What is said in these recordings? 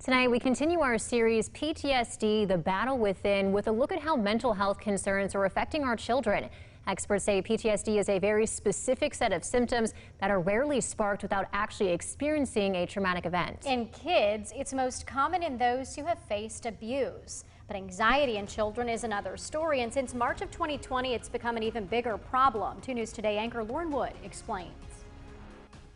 Tonight, we continue our series PTSD, The Battle Within, with a look at how mental health concerns are affecting our children. Experts say PTSD is a very specific set of symptoms that are rarely sparked without actually experiencing a traumatic event. In kids, it's most common in those who have faced abuse. But anxiety in children is another story, and since March of 2020, it's become an even bigger problem. 2 News Today anchor Lauren Wood explains.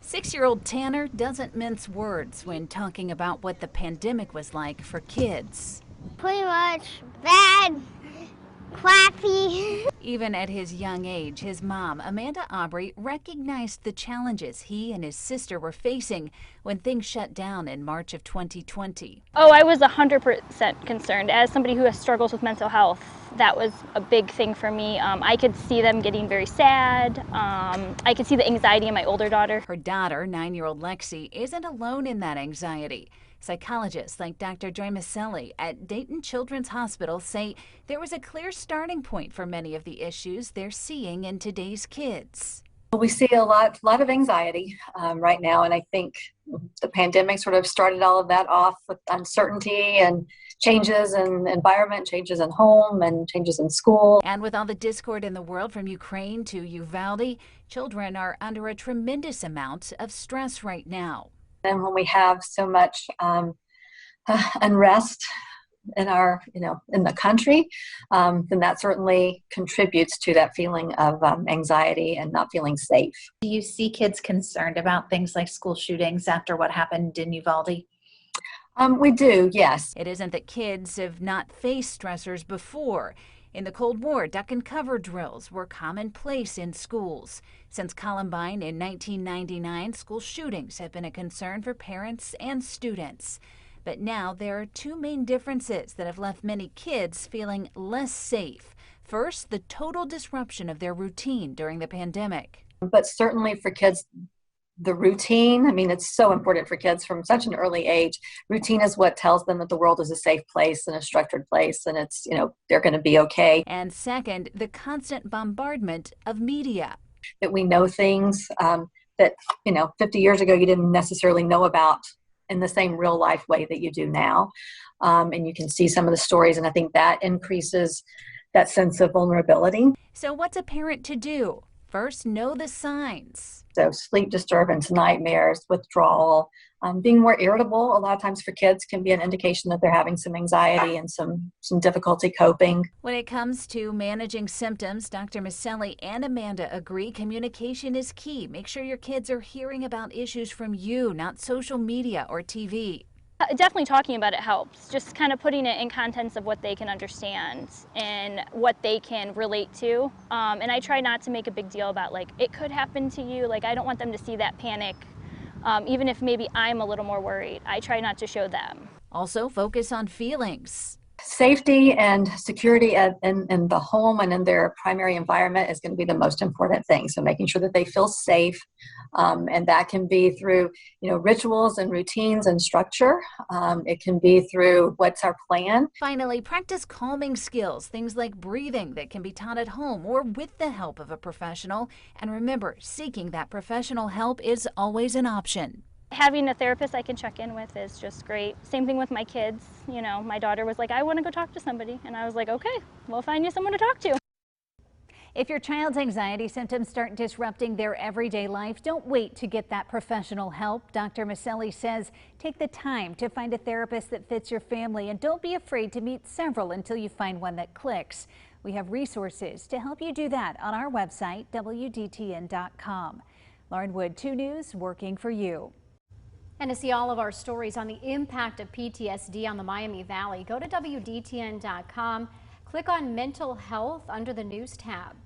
6-year-old Tanner doesn't mince words when talking about what the pandemic was like for kids. Pretty much bad, crappy. Even at his young age, his mom, Amanda Aubrey, recognized the challenges he and his sister were facing when things shut down in March of 2020. Oh, I was 100% concerned. As somebody who has struggles with mental health, that was a big thing for me. I could see them getting very sad. I could see the anxiety in my older daughter. Her daughter, 9-year-old Lexi, isn't alone in that anxiety. Psychologists like Dr. Joy Maselli at Dayton Children's Hospital say there was a clear starting point for many of the issues they're seeing in today's kids. We see a lot of anxiety right now, and I think the pandemic sort of started all of that off with uncertainty and changes in environment, changes in home, and changes in school. And with all the discord in the world from Ukraine to Uvalde, children are under a tremendous amount of stress right now. And when we have so much unrest in in the country, then that certainly contributes to that feeling of anxiety and not feeling safe. Do you see kids concerned about things like school shootings after what happened in Uvalde? We do, yes. It isn't that kids have not faced stressors before. In the Cold War, duck and cover drills were commonplace in schools. Since Columbine in 1999, school shootings have been a concern for parents and students. But now there are two main differences that have left many kids feeling less safe. First, the total disruption of their routine during the pandemic. But certainly for kids, the routine, it's so important for kids from such an early age. Routine is what tells them that the world is a safe place and a structured place, and it's, they're going to be okay. And second, the constant bombardment of media. That we know things that, 50 years ago you didn't necessarily know about in the same real life way that you do now. And you can see some of the stories, and I think that increases that sense of vulnerability. So what's a parent to do? First, know the signs. So sleep disturbance, nightmares, withdrawal, being more irritable a lot of times for kids can be an indication that they're having some anxiety and some difficulty coping. When it comes to managing symptoms, Dr. Maselli and Amanda agree communication is key. Make sure your kids are hearing about issues from you, not social media or TV. Definitely talking about it helps. Just kind of putting it in context of what they can understand and what they can relate to. And I try not to make a big deal about it could happen to you. I don't want them to see that panic. Even if maybe I'm a little more worried, I try not to show them. Also focus on feelings. Safety and security in the home and in their primary environment is going to be the most important thing. So making sure that they feel safe, and that can be through, rituals and routines and structure. It can be through what's our plan. Finally, practice calming skills, things like breathing that can be taught at home or with the help of a professional. And remember, seeking that professional help is always an option. Having a therapist I can check in with is just great. Same thing with my kids. My daughter was like, I want to go talk to somebody. And I was like, okay, we'll find you someone to talk to. If your child's anxiety symptoms start disrupting their everyday life, don't wait to get that professional help. Dr. Maselli says take the time to find a therapist that fits your family, and don't be afraid to meet several until you find one that clicks. We have resources to help you do that on our website, WDTN.com. Lauren Wood, 2 News, working for you. And to see all of our stories on the impact of PTSD on the Miami Valley, go to WDTN.com, click on Mental Health under the News tab.